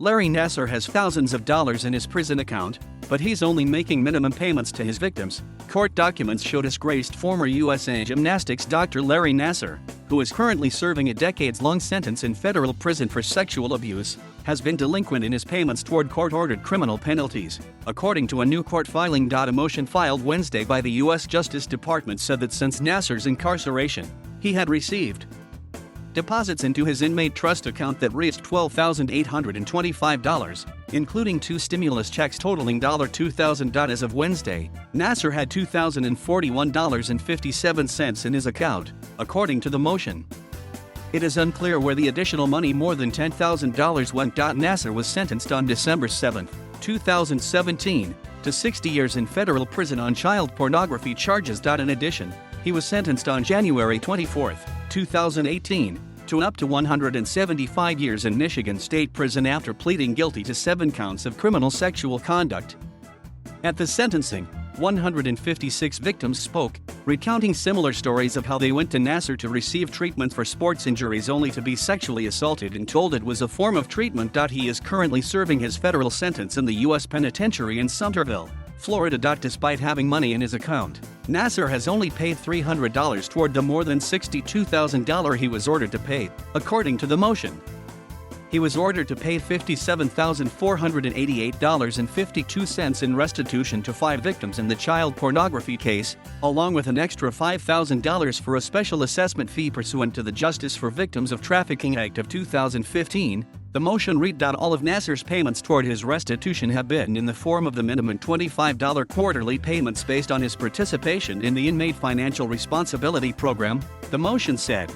Larry Nassar has thousands of dollars in his prison account, but he's only making minimum payments to his victims. Court documents show disgraced former USA Gymnastics Dr. Larry Nassar, who is currently serving a decades-long sentence in federal prison for sexual abuse, has been delinquent in his payments toward court-ordered criminal penalties. According to a new court filing. A motion filed Wednesday by the U.S. Justice Department said that since Nassar's incarceration, he had received deposits into his inmate trust account that reached $12,825, including 2 stimulus checks totaling $2,000. As of Wednesday, Nassar had $2,041.57 in his account, according to the motion. It is unclear where the additional money more than $10,000 went. Nassar was sentenced on December 7, 2017, to 60 years in federal prison on child pornography charges. In addition, he was sentenced on January 24, 2018, to up to 175 years in Michigan State Prison after pleading guilty to 7 counts of criminal sexual conduct. At the sentencing, 156 victims spoke, recounting similar stories of how they went to Nassar to receive treatment for sports injuries only to be sexually assaulted and told it was a form of treatment. He is currently serving his federal sentence in the U.S. Penitentiary in Sumterville, Florida. Despite having money in his account, Nassar has only paid $300 toward the more than $62,000 he was ordered to pay, according to the motion. He was ordered to pay $57,488.52 in restitution to 5 victims in the child pornography case, along with an extra $5,000 for a special assessment fee pursuant to the Justice for Victims of Trafficking Act of 2015. The motion read: All of Nassar's payments toward his restitution have been in the form of the minimum $25 quarterly payments based on his participation in the Inmate Financial Responsibility Program, the motion said.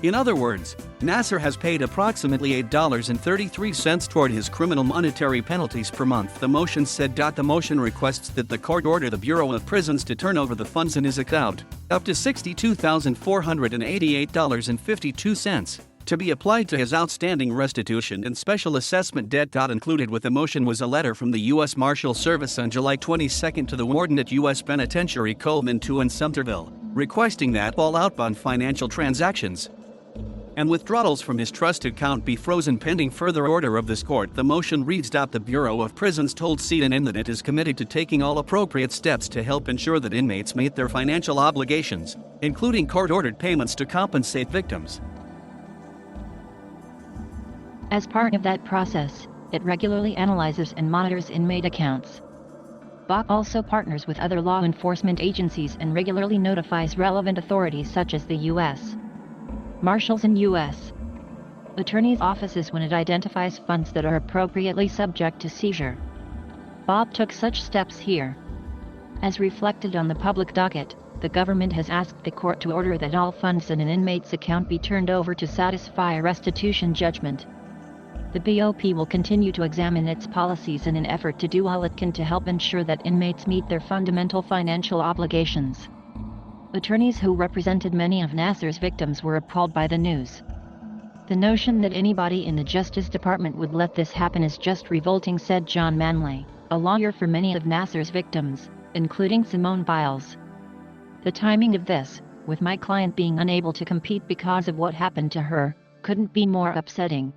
In other words, Nassar has paid approximately $8.33 toward his criminal monetary penalties per month, the motion said. The motion requests that the court order the Bureau of Prisons to turn over the funds in his account, up to $62,488.52, to be applied to his outstanding restitution and special assessment debt. Included with the motion was a letter from the U.S. Marshal Service on July 22 to the warden at U.S. Penitentiary Coleman II in Sumterville, requesting that all outbound financial transactions and withdrawals from his trust account be frozen pending further order of this court. The motion reads: The Bureau of Prisons told CNN that it is committed to taking all appropriate steps to help ensure that inmates meet their financial obligations, including court-ordered payments to compensate victims. As part of that process, it regularly analyzes and monitors inmate accounts. BOP also partners with other law enforcement agencies and regularly notifies relevant authorities such as the U.S. Marshals and U.S. Attorney's offices when it identifies funds that are appropriately subject to seizure. BOP took such steps here. As reflected on the public docket, the government has asked the court to order that all funds in an inmate's account be turned over to satisfy a restitution judgment. The BOP will continue to examine its policies in an effort to do all it can to help ensure that inmates meet their fundamental financial obligations. Attorneys who represented many of Nassar's victims were appalled by the news. The notion that anybody in the Justice Department would let this happen is just revolting, said John Manley, a lawyer for many of Nassar's victims, including Simone Biles. The timing of this, with my client being unable to compete because of what happened to her, couldn't be more upsetting.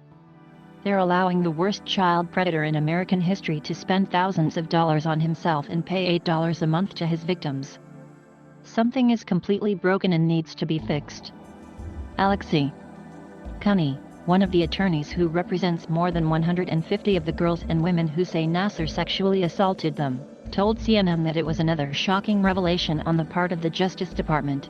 They're allowing the worst child predator in American history to spend thousands of dollars on himself and pay $8 a month to his victims. Something is completely broken and needs to be fixed. Alexei Cunney, one of the attorneys who represents more than 150 of the girls and women who say Nassar sexually assaulted them, told CNN that it was another shocking revelation on the part of the Justice Department.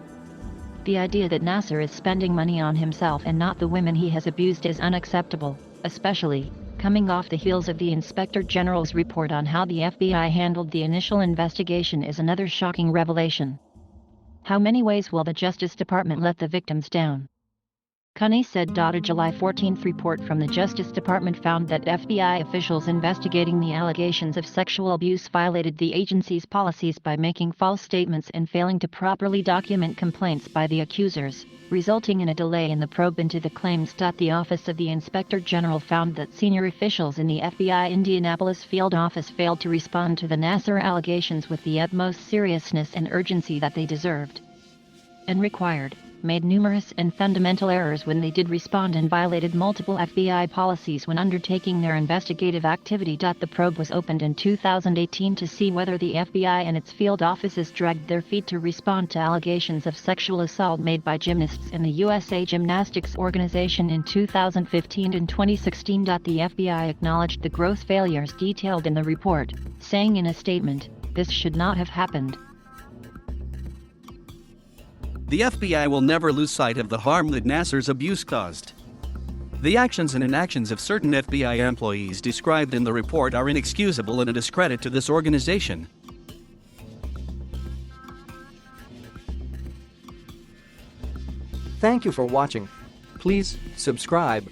The idea that Nassar is spending money on himself and not the women he has abused is unacceptable, especially coming off the heels of the Inspector General's report on how the FBI handled the initial investigation is another shocking revelation. How many ways will the Justice Department let the victims down? Cunney said. A July 14 report from the Justice Department found that FBI officials investigating the allegations of sexual abuse violated the agency's policies by making false statements and failing to properly document complaints by the accusers, resulting in a delay in the probe into the claims. The Office of the Inspector General found that senior officials in the FBI Indianapolis field office failed to respond to the Nassar allegations with the utmost seriousness and urgency that they deserved and required. made numerous and fundamental errors when they did respond and violated multiple FBI policies when undertaking their investigative activity. The probe was opened in 2018 to see whether the FBI and its field offices dragged their feet to respond to allegations of sexual assault made by gymnasts in the USA Gymnastics organization in 2015 and 2016. The FBI acknowledged the gross failures detailed in the report, saying in a statement, "This should not have happened." The FBI will never lose sight of the harm that Nassar's abuse caused. The actions and inactions of certain FBI employees described in the report are inexcusable and a discredit to this organization. Thank you for watching. Please subscribe.